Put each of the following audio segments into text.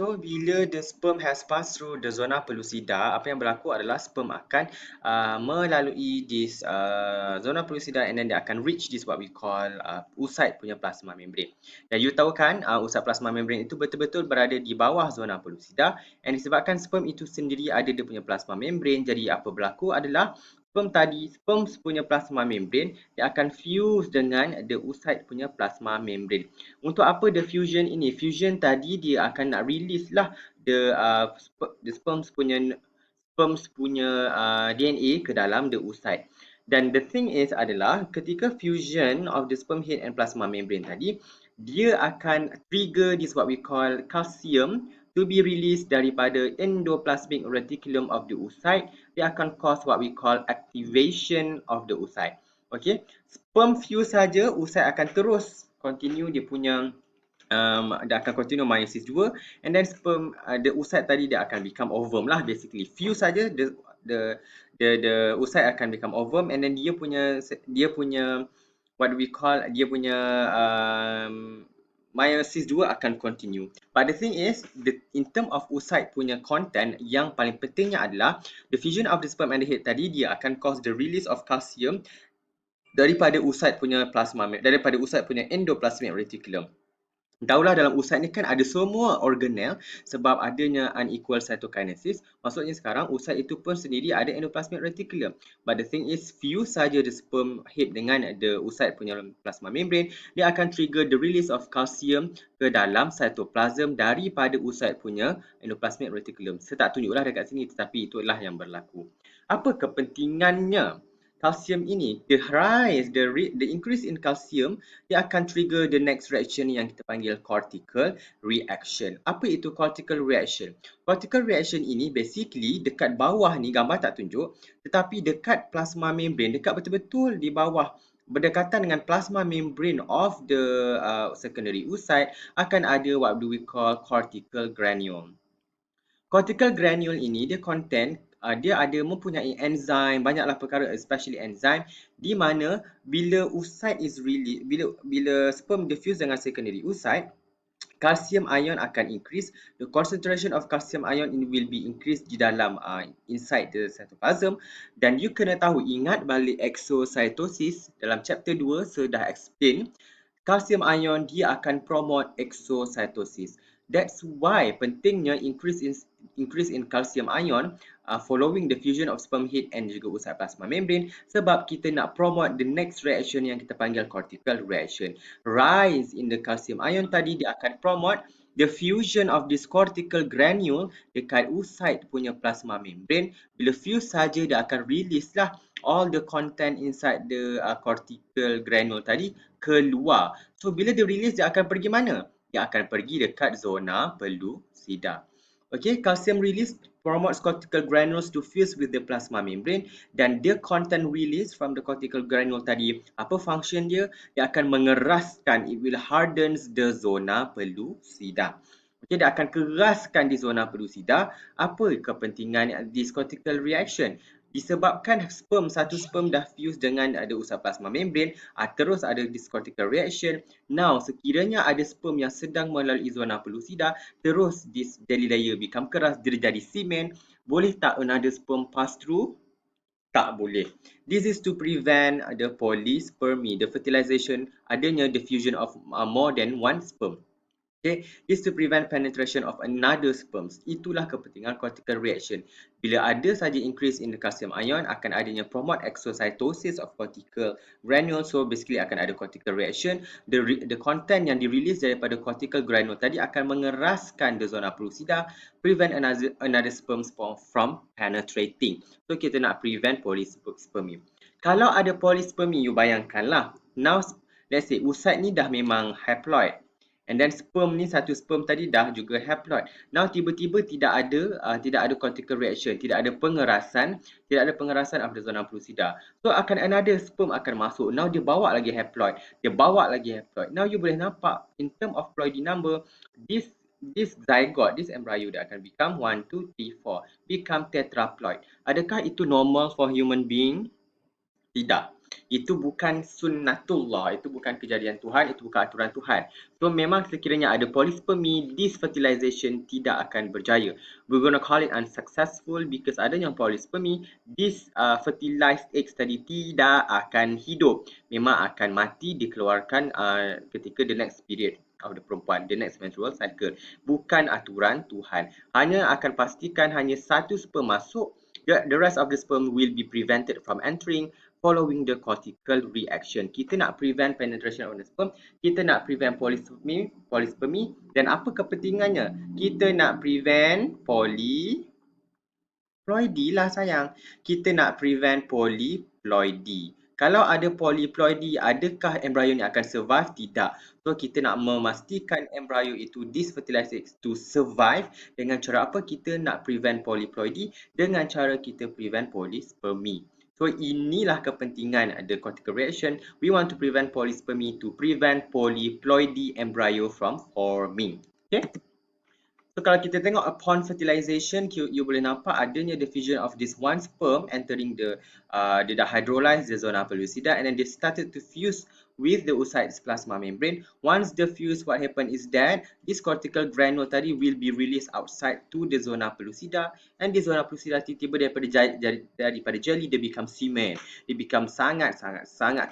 So, bila the sperm has passed through the zona pellucida, apa yang berlaku adalah sperm akan melalui this zona pellucida and then dia akan reach this what we call oocyte punya plasma membrane. Dan you tahu kan, oocyte plasma membrane itu betul-betul berada di bawah zona pellucida and disebabkan sperm itu sendiri ada dia punya plasma membrane, jadi apa berlaku adalah sperm punya plasma membrane dia akan fuse dengan the oocyte punya plasma membrane. Untuk apa the fusion ini? Fusion tadi dia akan nak release lah the sperms punya DNA ke dalam the oocyte. Dan the thing is adalah ketika fusion of the sperm head and plasma membrane tadi, dia akan trigger this what we call calcium to be released daripada endoplasmic reticulum of the oocyte. Dia akan cause what we call activation of the oocyte. Okay, sperm fuse saja, oocyte akan terus continue dia punya dia akan continue meiosis 2 and then sperm the oocyte tadi dia akan become ovum lah basically. Fuse saja the oocyte akan become ovum and then dia punya what we call dia punya meiosis 2 akan continue. But the thing is, in term of oocyte punya content, yang paling pentingnya adalah the fusion of the sperm and the head tadi dia akan cause the release of calcium daripada oocyte punya endoplasmic reticulum. Daulah dalam oocyte ni kan ada semua organel sebab adanya unequal cytokinesis. Maksudnya sekarang oocyte itu pun sendiri ada endoplasmic reticulum. But the thing is, fuse saja the sperm head dengan the oocyte punya plasma membrane, dia akan trigger the release of calcium ke dalam cytoplasm daripada oocyte punya endoplasmic reticulum. Saya tak tunjuklah dekat sini tetapi itulah yang berlaku. Apa kepentingannya? Calcium ini, the increase in calcium, dia akan trigger the next reaction yang kita panggil cortical reaction. Apa itu cortical reaction? Cortical reaction ini basically dekat bawah ni, gambar tak tunjuk, tetapi dekat plasma membrane, dekat betul-betul di bawah, berdekatan dengan plasma membrane of the secondary oocyte, akan ada what do we call cortical granule. Cortical granule ini dia ada mempunyai enzim, banyaklah perkara especially enzim di mana bila oocyte is released, bila sperm diffuse dengan secondary oocyte, calcium ion akan increase. The concentration of calcium ion will be increased di dalam inside the cytoplasm. Dan you kena tahu, ingat balik exocytosis dalam chapter 2 saya dah explain, calcium ion dia akan promote exocytosis. That's why pentingnya increase in calcium ion following the fusion of sperm head and juga oocyte plasma membrane sebab kita nak promote the next reaction yang kita panggil cortical reaction. Rise in the calcium ion tadi dia akan promote the fusion of this cortical granule dekat oocyte punya plasma membrane. Bila fuse saja dia akan release lah all the content inside the cortical granule tadi keluar. So bila dia release dia akan pergi mana? Dia akan pergi dekat zona pellucida. Okay, calcium release promotes cortical granules to fuse with the plasma membrane dan the content release from the cortical granule tadi, apa function dia? Dia akan mengeraskan, it will hardens the zona pellucida. Okay, dia akan keraskan di zona pellucida. Apa kepentingan this cortical reaction? Disebabkan satu sperm dah fuse dengan ada oocyte plasma membrane, terus ada this cortical reaction. Now, sekiranya ada sperm yang sedang melalui zona pellucida, terus this jelly layer become keras, dia jadi semen. Boleh tak another sperm pass through? Tak boleh. This is to prevent the polyspermy, the fertilization, adanya the fusion of more than one sperm. Okay, this to prevent penetration of another sperms. Itulah kepentingan cortical reaction. Bila ada saja increase in the calcium ion, akan adanya promote exocytosis of cortical granule. So basically akan ada cortical reaction. The content yang di-release daripada cortical granule tadi akan mengeraskan the zona pellucida, prevent another sperm from penetrating. So kita nak prevent polyspermy. Kalau ada polyspermy, you bayangkanlah. Now, let's say oocyte ni dah memang haploid. And then sperm ni, satu sperm tadi dah juga haploid. Now tiba-tiba tidak ada cortical reaction, tidak ada pengerasan of the zona pellucida. So akan another sperm akan masuk. Now dia bawa lagi haploid. Now you boleh nampak in term of ploidy number, this zygote, this embryo dia akan become 1, 2, 3, 4, become tetraploid. Adakah itu normal for human being? Tidak. Itu bukan sunnatullah, itu bukan kejadian Tuhan, itu bukan aturan Tuhan. So memang sekiranya ada polyspermy, this fertilization tidak akan berjaya. We're gonna call it unsuccessful because adanya polyspermy, this fertilized eggs tadi tidak akan hidup. Memang akan mati dikeluarkan ketika the next period of the perempuan, the next menstrual cycle. Bukan aturan Tuhan. Hanya akan pastikan hanya satu sperm masuk, the rest of the sperm will be prevented from entering following the cortical reaction. Kita nak prevent penetration of the sperm, kita nak prevent polyspermy, dan apa kepentingannya? Kita nak prevent polyploidy lah sayang. Kita nak prevent polyploidy. Kalau ada polyploidy, adakah embryo ni akan survive? Tidak. So kita nak memastikan embryo itu fertilized to survive dengan cara apa? Kita nak prevent polyploidy dengan cara kita prevent polyspermy. So inilah kepentingan the cortical reaction. We want to prevent polyspermy to prevent polyploidy embryo from forming. Okay? So kalau kita tengok upon fertilization, you boleh nampak adanya diffusion of this one sperm entering the they dah hydrolyze the zona pellucida, and then they started to fuse with the oocyte's plasma membrane. Once they fuse, what happen is that this cortical granule tadi will be released outside to the zona pellucida, and the zona pellucida tiba-tiba daripada jelly, they become cement. They become sangat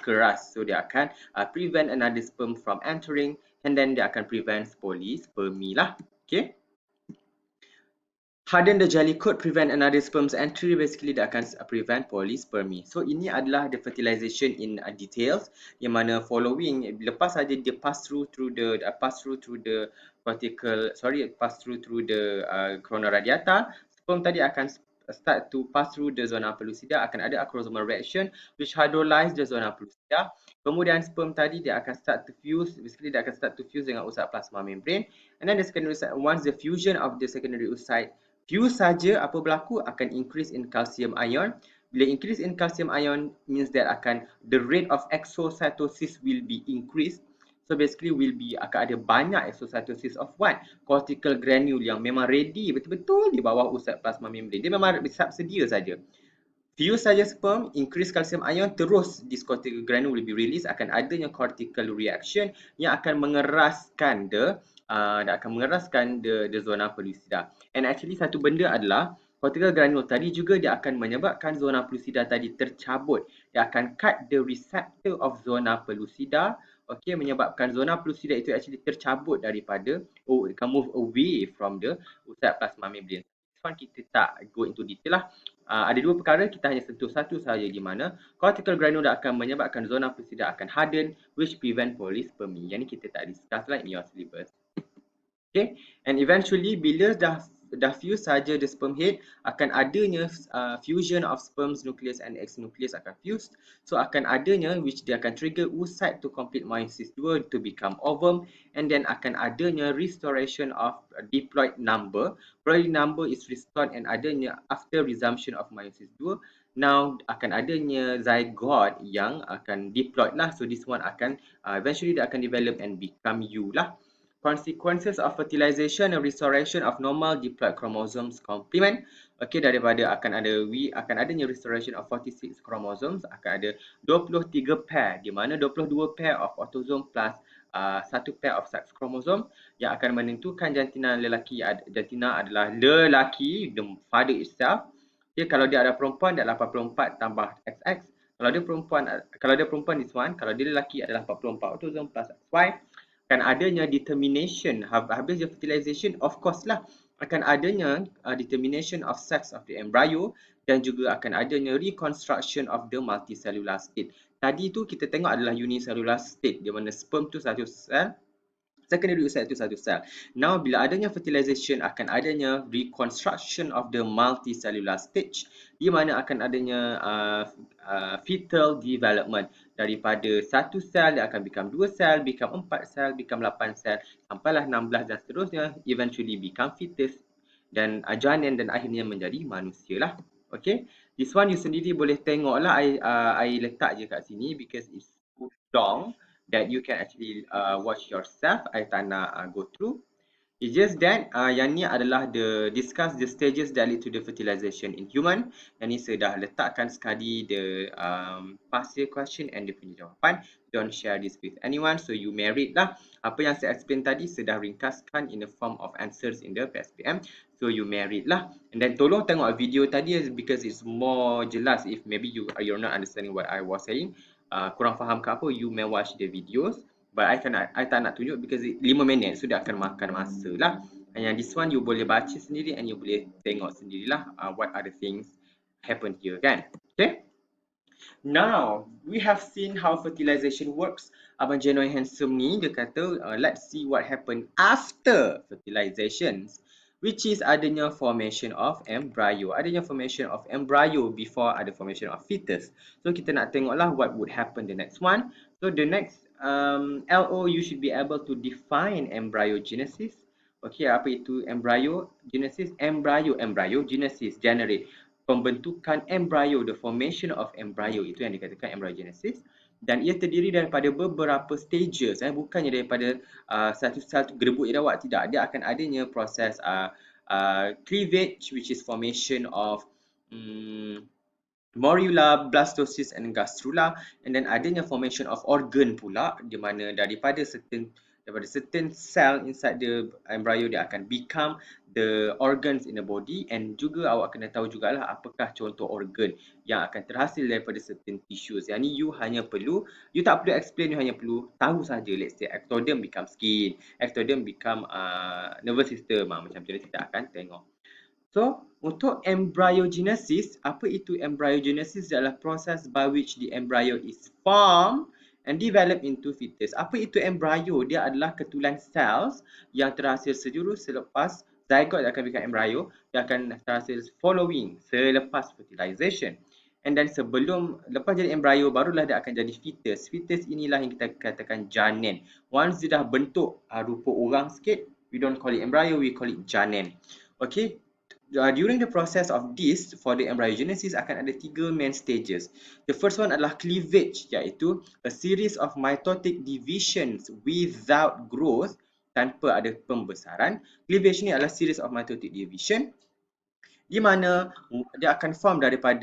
keras. So dia akan prevent another sperm from entering, and then dia akan prevent polyspermy lah. Okay? Harden the jelly coat, prevent another sperm's entry. Basically, dia akan prevent polyspermy. So, ini adalah the fertilization in details. Yang mana following, lepas saja dia pass through the corona radiata, sperm tadi akan start to pass through the zona pellucida, akan ada acrosomal reaction which hydrolyze the zona pellucida. Kemudian sperm tadi dia akan start to fuse, basically dia akan start to fuse dengan oocyte plasma membrane, and then the secondary oocyte, once the fusion of the secondary oocyte fuse saja, apa berlaku? Akan increase in calcium ion. Bila increase in calcium ion means that the rate of exocytosis will be increased. So basically akan ada banyak exocytosis of what? Cortical granule yang memang ready betul-betul di bawah oocyte plasma membrane. Dia memang sedia saja. Fuse saja sperm, increase calcium ion, terus this cortical granule will be released, akan adanya cortical reaction yang akan mengeraskan the zona pellucida. And actually satu benda adalah cortical granule tadi juga dia akan menyebabkan zona pellucida tadi tercabut. Dia akan cut the receptor of zona pellucida. Okay, menyebabkan zona pellucida itu actually tercabut daripada, move away from the oocyte plasma membrane. This one kita tak go into detail lah. Ada dua perkara, kita hanya sentuh satu sahaja, di mana cortical granule akan menyebabkan zona pellucida akan harden, which prevent polyspermy. Yang ni kita tak discuss lah in your syllabus. Okay, and eventually bila dah fuse saja the sperm head, akan adanya fusion of sperm's nucleus and eggs nucleus akan fuse. So akan adanya, which dia akan trigger oocyte to complete meiosis 2 to become ovum, and then akan adanya restoration of diploid number. Diploid number is restored and adanya after resumption of meiosis 2. Now akan adanya zygote yang akan diploid lah. So this one akan eventually dia akan develop and become you lah. Consequences of fertilization and restoration of normal diploid chromosomes complement. Okay, daripada akan adanya restoration of 46 chromosomes, akan ada 23 pair, di mana 22 pair of autosome plus satu pair of sex chromosome yang akan menentukan jantina adalah lelaki, the father itself. Okay, kalau dia ada perempuan, dia adalah 44 tambah XX. Kalau dia perempuan this one, kalau dia lelaki adalah 44 autosome plus XY. Akan adanya determination, habis the fertilization, of course lah, akan adanya determination of sex of the embryo, dan juga akan adanya reconstruction of the multicellular state. Tadi tu kita tengok adalah unicellular state, di mana sperm tu satu sel, secondary oocyte itu satu sel. Now bila adanya fertilization, akan adanya reconstruction of the multicellular stage, di mana akan adanya fetal development. Daripada satu sel dia akan become 2 sel, become 4 sel, become 8 sel, sampailah 16 dan seterusnya, eventually become fetus dan janin, dan akhirnya menjadi manusia lah. Okay, this one you sendiri boleh tengok lah, I letak je kat sini because it's too long that you can actually watch yourself. I tak nak go through. It's just that yang ni adalah discuss the stages that lead to the fertilization in human. Yang ni saya dah letakkan sekali the past year question and dia punya jawapan. Don't share this with anyone. So you married lah. Apa yang saya explain tadi saya dah ringkaskan in the form of answers in the PSPM. So you married lah. And then tolong tengok video tadi because it's more jelas. If maybe you're not understanding what I was saying, kurang faham ke apa, you may watch the videos. But I tak nak tunjuk because 5 minit so dia akan makan masa lah. Yang this one you boleh baca sendiri and you boleh tengok sendirilah what are the things happen here kan. Okay. Now, we have seen how fertilization works. Abang Genoy Handsome ni dia kata let's see what happen after fertilizations, which is adanya formation of embryo. Adanya formation of embryo before ada formation of fetus. So kita nak tengoklah what would happen the next one. So the next LO you should be able to define embryogenesis. Okay, apa itu embryogenesis? Embryogenesis generate pembentukan embryo, the formation of embryo, itu yang dikatakan embryogenesis. Dan ia terdiri daripada beberapa stages, bukannya daripada satu sel tu gerebuk je dah awak, tidak. Dia akan adanya proses cleavage, which is formation of morula, blastocyst and gastrula, and then adanya formation of organ pula, di mana daripada certain cell inside the embryo dia akan become the organs in the body, and juga awak kena tahu jugalah apakah contoh organ yang akan terhasil daripada certain tissues. Yang ni you tak perlu explain, you hanya perlu tahu saja. Let's say ectoderm become skin, ectoderm become nervous system, macam tu kita akan tengok. So, untuk embryogenesis, apa itu embryogenesis? Adalah proses by which the embryo is formed and developed into fetus. Apa itu embryo? Dia adalah ketulan cells yang terhasil selepas zygote akan become embryo, dia akan terhasil selepas fertilization. And then lepas jadi embryo, barulah dia akan jadi fetus. Fetus inilah yang kita katakan janin. Once dia dah bentuk rupa orang sikit, we don't call it embryo, we call it janin. Okay. During the process of this, for the embryogenesis akan ada 3 main stages. The first one adalah cleavage, iaitu a series of mitotic divisions without growth, tanpa ada pembesaran. Cleavage ni adalah series of mitotic division di mana dia akan form daripada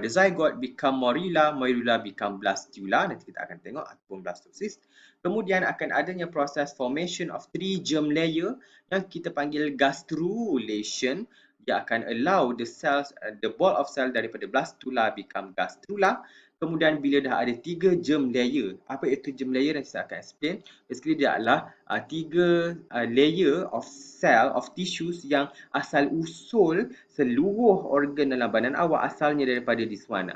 zygote become morula, morula become blastula, nanti kita akan tengok, ataupun blastocyst. Kemudian akan adanya proses formation of 3 germ layer yang kita panggil gastrulation. Dia akan allow the ball of cell daripada blastula become gastrula. Kemudian bila dah ada 3 germ layer, apa itu germ layer? Nanti saya akan explain. Basically dia adalah 3 layer of cell, of tissues yang asal usul seluruh organ dalam badan awak asalnya daripada this one.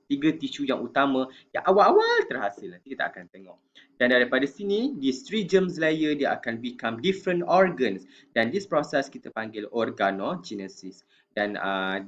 3 tisu yang utama yang awal-awal terhasil. Nanti kita akan tengok. Dan daripada sini, these 3 germs layer dia akan become different organs. Dan this process kita panggil organogenesis. Dan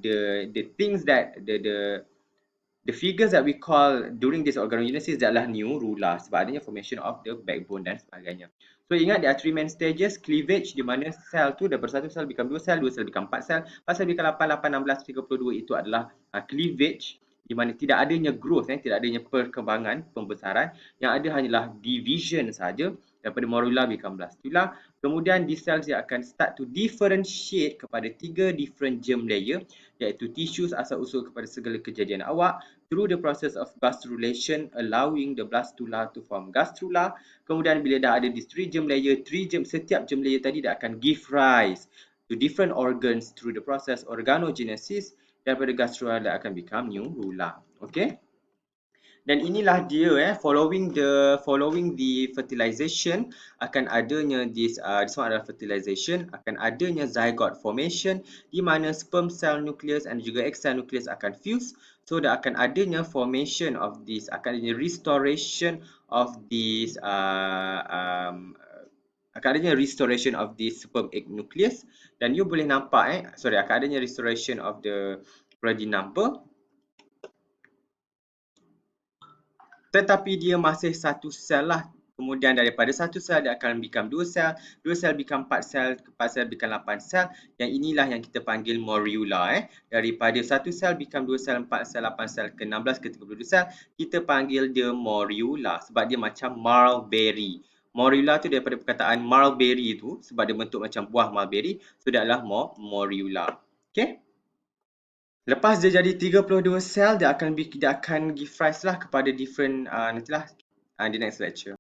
the things that the figures that we call during this organogenesis adalah neurula sebab adanya formation of the backbone dan sebagainya. So ingat there are 3 main stages. Cleavage di mana sel tu daripada 1 sel become 2 sel, 2 sel become 4 sel, 4 sel become 8, 8, 16, 32, itu adalah cleavage di mana tidak adanya growth, tidak adanya perkembangan, pembesaran, yang ada hanyalah division saja. Daripada morula become blastula. Kemudian these cells dia akan start to differentiate kepada 3 different germ layer, iaitu tissues asal usul kepada segala kejadian awak, through the process of gastrulation, allowing the blastula to form gastrula. Kemudian bila dah ada these 3 germ layer, setiap germ layer tadi dia akan give rise to different organs through the process organogenesis. Daripada gastrula dia akan become neurula. Okay. Dan inilah dia following the fertilization akan adanya this one adalah fertilization, akan adanya zygote formation di mana sperm cell nucleus dan juga egg cell nucleus akan fuse. So dia akan adanya formation of this, akan adanya restoration of this akan adanya restoration of this sperm egg nucleus, dan you boleh nampak akan adanya restoration of the ready number. Tetapi dia masih satu sel lah. Kemudian daripada satu sel dia akan become 2 sel, 2 sel become 4 sel, 4 sel become 8 sel. Yang inilah yang kita panggil morula. Daripada satu sel become 2 sel, 4 sel, 8 sel ke 16 ke 32 sel, kita panggil dia morula sebab dia macam mulberry. Morula tu daripada perkataan mulberry tu, sebab dia bentuk macam buah mulberry, so dia adalah morula. Okay? Lepas dia jadi 32 sel, dia akan give rise lah kepada different nantilah di next lecture.